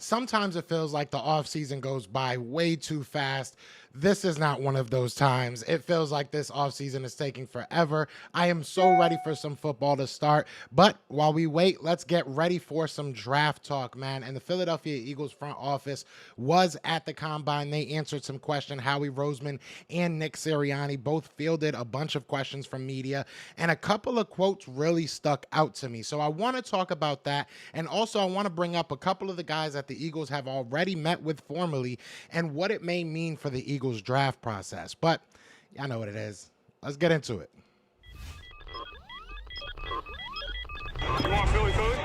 Sometimes it feels like the offseason goes by way too fast. This is not one of those times. It feels like this offseason is taking forever. I am so ready for some football to start. But while we wait, let's get ready for some draft talk, man. And the Philadelphia Eagles front office was at the combine. They answered some questions. Howie Roseman and Nick Sirianni both fielded a bunch of questions from media, and a couple of quotes really stuck out to me. So I want to talk about that. And also, I want to bring up a couple of the guys that the Eagles have already met with formally and what it may mean for the Eagles draft process. But y'all know what it is. Let's get into it. You want Philly food?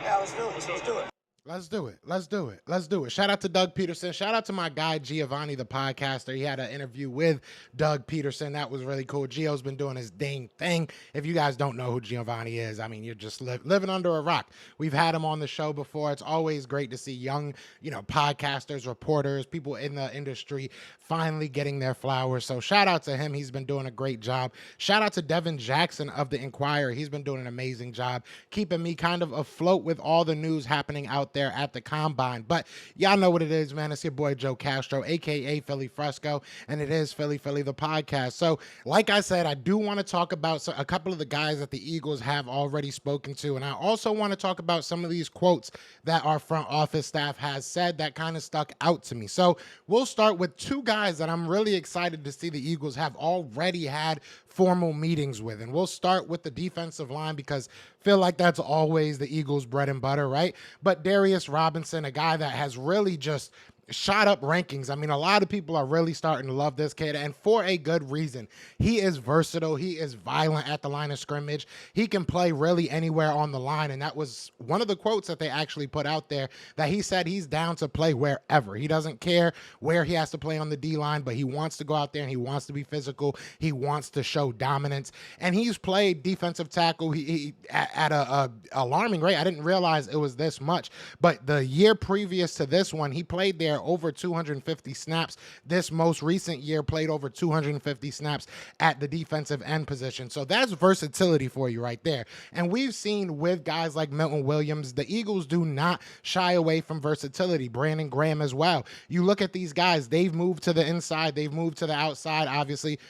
Yeah, let's do it. Let's do it. Let's do it. Let's do it. Let's do it. Shout out to Doug Peterson. Shout out to my guy, Giovanni, the podcaster. He had an interview with Doug Peterson. That was really cool. Gio's been doing his dang thing. If you guys don't know who Giovanni is, I mean, you're just living under a rock. We've had him on the show before. It's always great to see young, podcasters, reporters, people in the industry finally getting their flowers. So shout out to him. He's been doing a great job. Shout out to Devin Jackson of the Inquirer. He's been doing an amazing job keeping me kind of afloat with all the news happening out there at the combine. But y'all know what it is, man. It's your boy Joe Castro, aka Philly Fresco, and it is Philly the podcast. So like I said, I do want to talk about a couple of the guys that the Eagles have already spoken to, and I also want to talk about some of these quotes that our front office staff has said that kind of stuck out to me. So we'll start with two guys that I'm really excited to see the Eagles have already had formal meetings with. And we'll start with the defensive line because I feel like that's always the Eagles' bread and butter, right? But Darius Robinson, a guy that has really just shot up rankings. I mean, a lot of people are really starting to love this kid, and for a good reason. He is versatile. He is violent at the line of scrimmage. He can play really anywhere on the line, and that was one of the quotes that they actually put out there, that he said he's down to play wherever. He doesn't care where he has to play on the D-line, but he wants to go out there and he wants to be physical. He wants to show dominance, and he's played defensive tackle he at a alarming rate. I didn't realize it was this much, but the year previous to this one, he played there over 250 snaps. This most recent year played over 250 snaps at the defensive end position. So that's versatility for you right there. And we've seen with guys like Milton Williams, the Eagles do not shy away from versatility. Brandon Graham as well. You look at these guys, they've moved to the inside, they've moved to the outside. Obviously,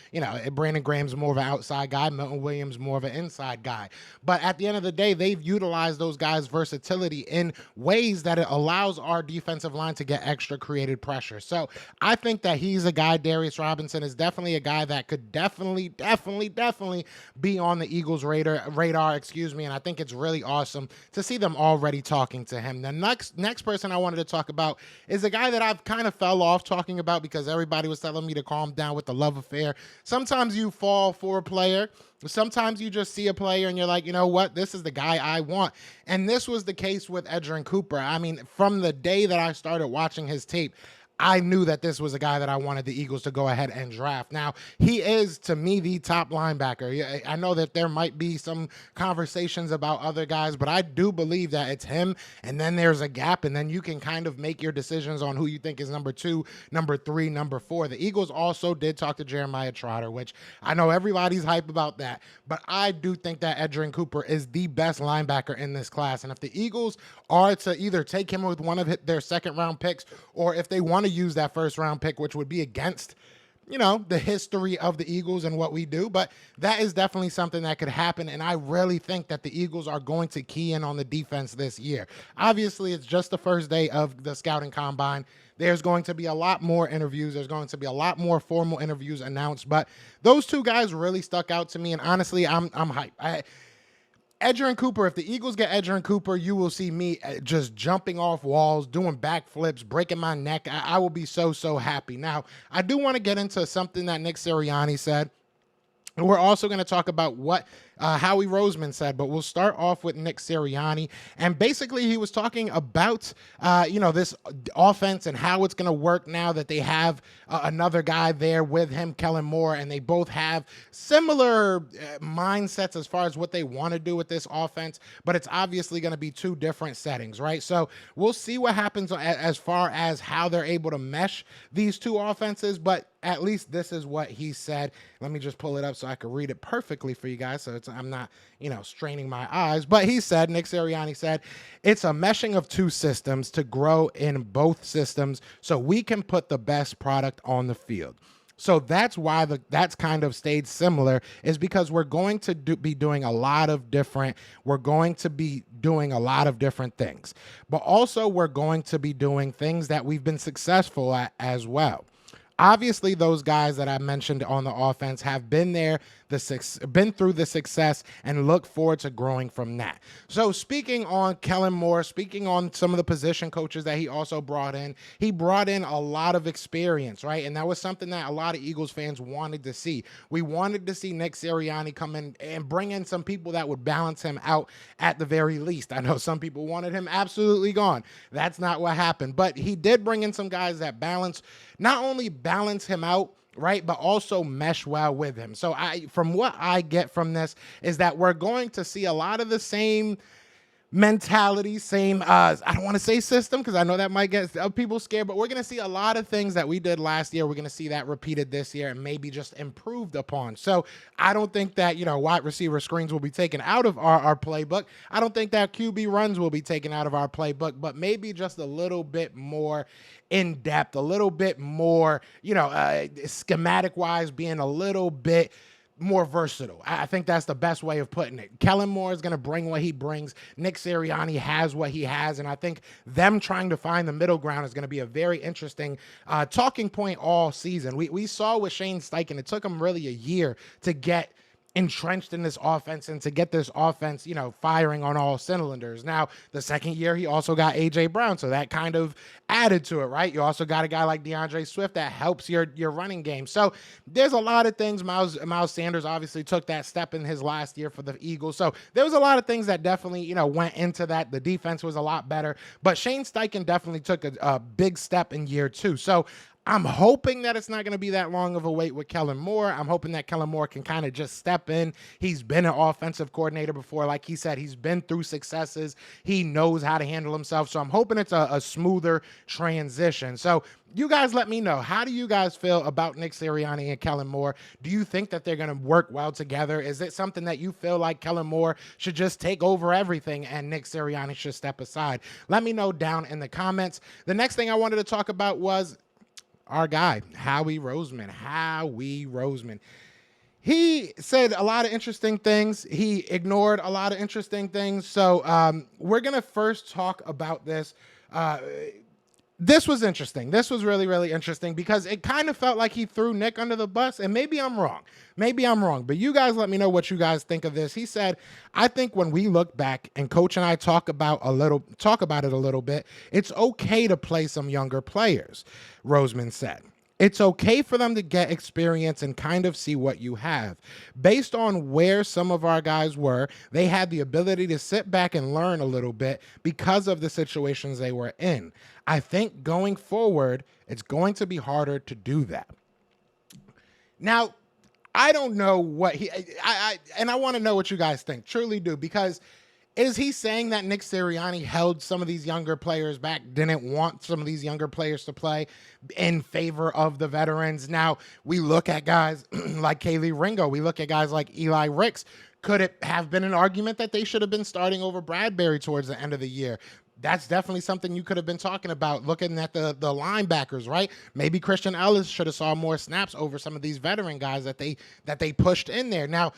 Brandon Graham's more of an outside guy, Milton Williams more of an inside guy. But at the end of the day, they've utilized those guys' versatility in ways that it allows our defensive line to get extra created pressure. So I think that he's a guy, Darius Robinson is definitely a guy that could definitely be on the Eagles radar, and I think it's really awesome to see them already talking to him. The next person I wanted to talk about is a guy that I've kind of fell off talking about because everybody was telling me to calm down with the love affair. Sometimes you fall for a player. Sometimes you just see a player and you're like, you know what, this is the guy I want. And this was the case with Edgerrin Cooper. I mean, from the day that I started watching his tape, I knew that this was a guy that I wanted the Eagles to go ahead and draft. Now, he is, to me, the top linebacker. I know that there might be some conversations about other guys, but I do believe that it's him, and then there's a gap, and then you can kind of make your decisions on who you think is number 2, number 3, number 4. The Eagles also did talk to Jeremiah Trotter, which I know everybody's hype about that, but I do think that Edgerrin Cooper is the best linebacker in this class, and if the Eagles are to either take him with one of their second-round picks, or if they want to use that first round pick, which would be against the history of the Eagles and what we do, but that is definitely something that could happen, and I really think that the Eagles are going to key in on the defense this year. Obviously, it's just the first day of the scouting combine. There's going to be a lot more interviews. There's going to be a lot more formal interviews announced, but those two guys really stuck out to me, and honestly, I'm hyped. Edgerrin Cooper, if the Eagles get Edgerrin Cooper, you will see me just jumping off walls, doing backflips, breaking my neck. I will be so happy. Now, I do want to get into something that Nick Sirianni said. And we're also going to talk about what Howie Roseman said, but we'll start off with Nick Sirianni. And basically, he was talking about, this offense and how it's going to work now that they have another guy there with him, Kellen Moore, and they both have similar mindsets as far as what they want to do with this offense, but it's obviously going to be two different settings, right? So we'll see what happens as far as how they're able to mesh these two offenses, but at least this is what he said. Let me just pull it up so I can read it perfectly for you guys. So I'm not, straining my eyes. But Nick Sirianni said, it's a meshing of two systems to grow in both systems so we can put the best product on the field. So that's why that's kind of stayed similar, is because we're going to be doing a lot of different things, but also we're going to be doing things that we've been successful at as well. Obviously, those guys that I mentioned on the offense have been through the success and look forward to growing from that. So speaking on Kellen Moore, speaking on some of the position coaches that he also brought in, he brought in a lot of experience, right? And that was something that a lot of Eagles fans wanted to see. We wanted to see Nick Sirianni come in and bring in some people that would balance him out at the very least. I know some people wanted him absolutely gone. That's not what happened. But he did bring in some guys that not only balance him out, right, but also mesh well with him. So from what I get from this is that we're going to see a lot of the same mentality, I don't want to say system because I know that might get people scared, but we're going to see a lot of things that we did last year. We're going to see that repeated this year and maybe just improved upon. So I don't think that, wide receiver screens will be taken out of our playbook. I don't think that QB runs will be taken out of our playbook, but maybe just a little bit more in depth, a little bit more, schematic wise, being a little bit more versatile. I think that's the best way of putting it. Kellen Moore is going to bring what he brings. Nick Sirianni has what he has, and I think them trying to find the middle ground is going to be a very interesting talking point all season. We saw with Shane Steichen, it took him really a year to get entrenched in this offense and to get this offense, firing on all cylinders. Now, the second year, he also got A.J. Brown, so that kind of added to it, right? You also got a guy like DeAndre Swift that helps your running game. So there's a lot of things. Miles Sanders obviously took that step in his last year for the Eagles. So there was a lot of things that definitely, went into that. The defense was a lot better, but Shane Steichen definitely took a big step in year two. So I'm hoping that it's not going to be that long of a wait with Kellen Moore. I'm hoping that Kellen Moore can kind of just step in. He's been an offensive coordinator before. Like he said, he's been through successes. He knows how to handle himself. So I'm hoping it's a smoother transition. So you guys let me know. How do you guys feel about Nick Sirianni and Kellen Moore? Do you think that they're going to work well together? Is it something that you feel like Kellen Moore should just take over everything and Nick Sirianni should step aside? Let me know down in the comments. The next thing I wanted to talk about was our guy, Howie Roseman. He said a lot of interesting things. He ignored a lot of interesting things. So we're going to first talk about this. This was interesting. This was really, really interesting because it kind of felt like he threw Nick under the bus, and maybe I'm wrong. But you guys let me know what you guys think of this. He said, I think when we look back and Coach and I talk about it a little bit, it's okay to play some younger players, Roseman said. It's okay for them to get experience and kind of see what you have. Based on where some of our guys were, they had the ability to sit back and learn a little bit because of the situations they were in. I think going forward, it's going to be harder to do that. Now, I don't know what I want to know what you guys think. Truly do, because is he saying that Nick Sirianni held some of these younger players back, didn't want some of these younger players to play in favor of the veterans? Now, we look at guys like Kaylee Ringo. We look at guys like Eli Ricks. Could it have been an argument that they should have been starting over Bradbury towards the end of the year? That's definitely something you could have been talking about, looking at the linebackers, right? Maybe Christian Ellis should have saw more snaps over some of these veteran guys that they pushed in there. Now,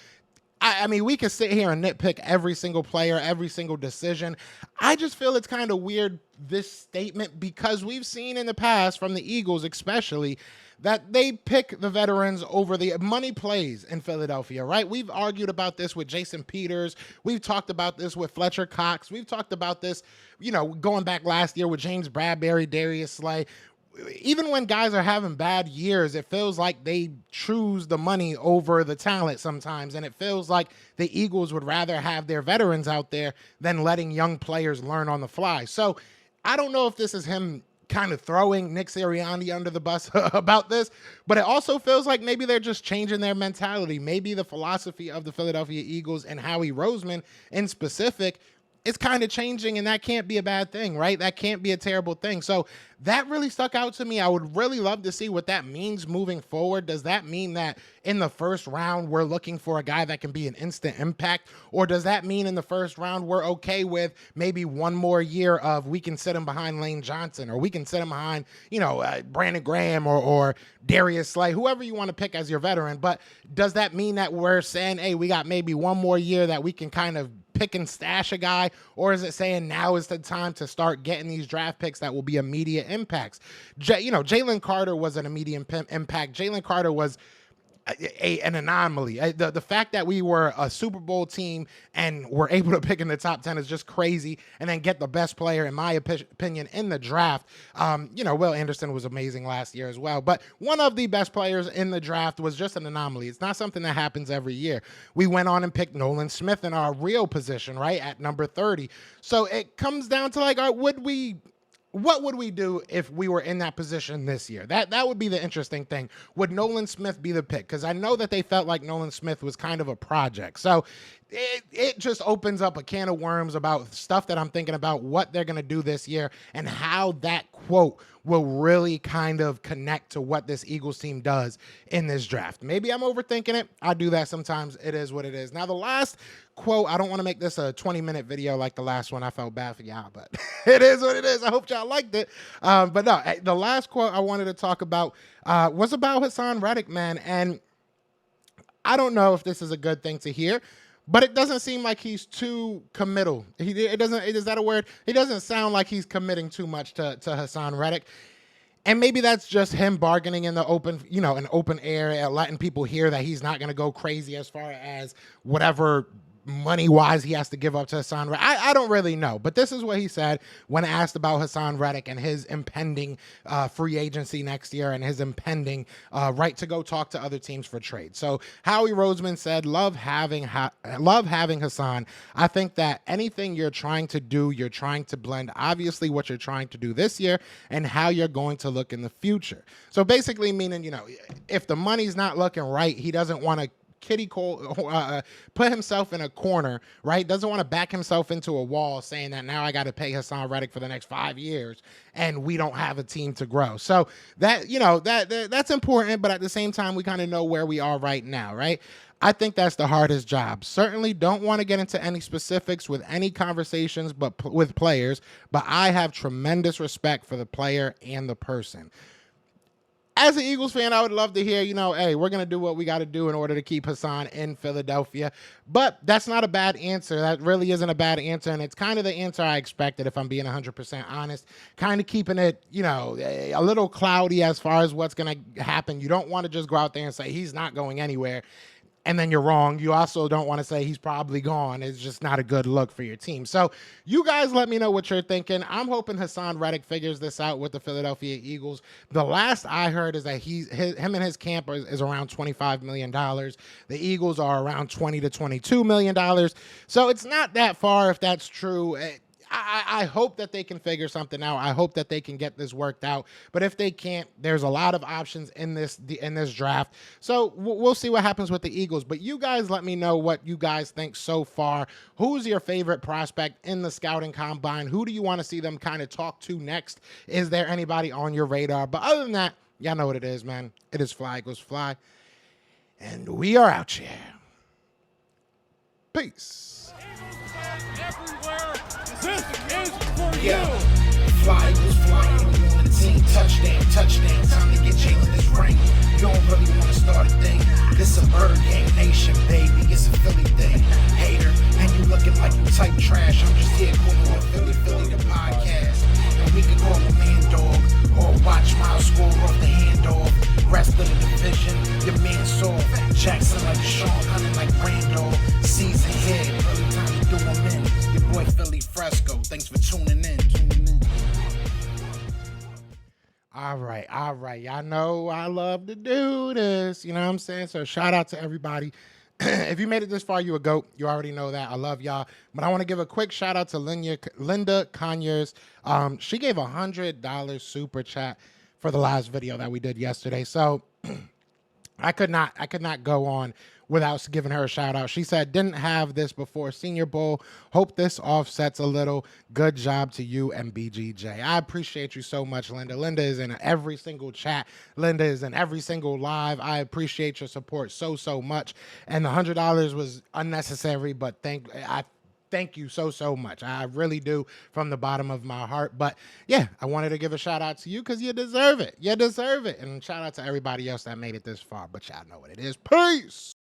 I mean, we can sit here and nitpick every single player, every single decision. I just feel it's kind of weird, this statement, because we've seen in the past from the Eagles especially that they pick the veterans over the money plays in Philadelphia, right? We've argued about this with Jason Peters. We've talked about this with Fletcher Cox. We've talked about this, going back last year with James Bradbury, Darius Slay. Even when guys are having bad years, it feels like they choose the money over the talent sometimes. And it feels like the Eagles would rather have their veterans out there than letting young players learn on the fly. So I don't know if this is him kind of throwing Nick Sirianni under the bus about this, but it also feels like maybe they're just changing their mentality. Maybe the philosophy of the Philadelphia Eagles and Howie Roseman in specific is kind of changing, and that can't be a bad thing, right? That can't be a terrible thing. So that really stuck out to me. I would really love to see what that means moving forward. Does that mean that in the first round, we're looking for a guy that can be an instant impact? Or does that mean in the first round, we're okay with maybe one more year of we can sit him behind Lane Johnson, or we can sit him behind, Brandon Graham or Darius Slay, whoever you want to pick as your veteran. But does that mean that we're saying, hey, we got maybe one more year that we can kind of pick and stash a guy? Or is it saying now is the time to start getting these draft picks that will be immediate impacts? Jalen Carter was an immediate impact. Jalen Carter was an anomaly. The fact that we were a Super Bowl team and were able to pick in the top 10 is just crazy, and then get the best player, in my opinion, in the draft. Will Anderson was amazing last year as well, but one of the best players in the draft was just an anomaly. It's not something that happens every year. We went on and picked Nolan Smith in our real position, right, at number 30. So it comes down to what would we do if we were in that position this year? That would be the interesting thing. Would Nolan Smith be the pick? Because I know that they felt like Nolan Smith was kind of a project. So it just opens up a can of worms about stuff that I'm thinking about, what they're going to do this year, and how that quote will really kind of connect to what this Eagles team does in this draft. Maybe I'm overthinking it. I do that sometimes. It is what it is. Now, the last quote, I don't want to make this a 20-minute video like the last one. I felt bad for y'all, but it is what it is. I hope y'all liked it. But no, the last quote I wanted to talk about was about Haason Reddick, man. And I don't know if this is a good thing to hear, but it doesn't seem like he's too committal. Is that a word? He doesn't sound like he's committing too much to Haason Reddick. And maybe that's just him bargaining in the open, an open air, letting people hear that he's not going to go crazy as far as whatever money-wise he has to give up to Haason Reddick. I don't really know, but this is what he said when asked about Haason Reddick and his impending free agency next year and his impending right to go talk to other teams for trade. So Howie Roseman said, love having Haason. I think that anything you're trying to do, you're trying to blend obviously what you're trying to do this year and how you're going to look in the future. So basically meaning, if the money's not looking right, he doesn't want to put himself in a corner, right? Doesn't want to back himself into a wall saying that now I got to pay Haason Reddick for the next 5 years and we don't have a team to grow. So that, that's important, but at the same time, we kind of know where we are right now, right? I think that's the hardest job. Certainly don't want to get into any specifics with any conversations with players, but I have tremendous respect for the player and the person. As an Eagles fan, I would love to hear, hey, we're going to do what we got to do in order to keep Haason in Philadelphia. But that's not a bad answer. That really isn't a bad answer. And it's kind of the answer I expected, if I'm being 100% honest. Kind of keeping it, a little cloudy as far as what's going to happen. You don't want to just go out there and say he's not going anywhere, and then you're wrong. You also don't want to say he's probably gone. It's just not a good look for your team. So you guys let me know what you're thinking. I'm hoping Haason Reddick figures this out with the Philadelphia Eagles. The last I heard is that him and his camp is around $25 million. The Eagles are around $20 to $22 million. So it's not that far if that's true. I hope that they can figure something out. I hope that they can get this worked out. But if they can't, there's a lot of options in this draft. So we'll see what happens with the Eagles. But you guys let me know what you guys think so far. Who's your favorite prospect in the scouting combine? Who do you want to see them kind of talk to next? Is there anybody on your radar? But other than that, y'all know what it is, man. It is Fly Eagles Fly. And we are out here. Peace. This is for Yeah. you. Fly was flying on the team. Touchdown. Time to get Jalen this ring. You don't really want to start a thing. This a bird game nation, baby. It's a Philly thing. Hater, and you looking like you type trash. I'm just here calling with Philly the podcast. And we can call a man dog or watch Miles score off the handoff. Rest of the division, your man saw Jackson like Sean, hunting like Randolph. Season here, early time to do him in. Your boy Philly Fresco. Thanks for tuning in. All right. Y'all know I love to do this. You know what I'm saying? So shout out to everybody. If you made it this far, you a GOAT. You already know that. I love y'all. But I want to give a quick shout out to Linda Conyers. She gave $100 super chat for the last video that we did yesterday. So I could not go on without giving her a shout out. She said, didn't have this before Senior Bowl. Hope this offsets a little. Good job to you and BGJ. I appreciate you so much, Linda. Linda is in every single chat. Linda is in every single live. I appreciate your support so much. And the $100 was unnecessary, but thank you so much. I really do from the bottom of my heart. But yeah, I wanted to give a shout out to you because you deserve it. You deserve it. And shout out to everybody else that made it this far. But y'all know what it is. Peace.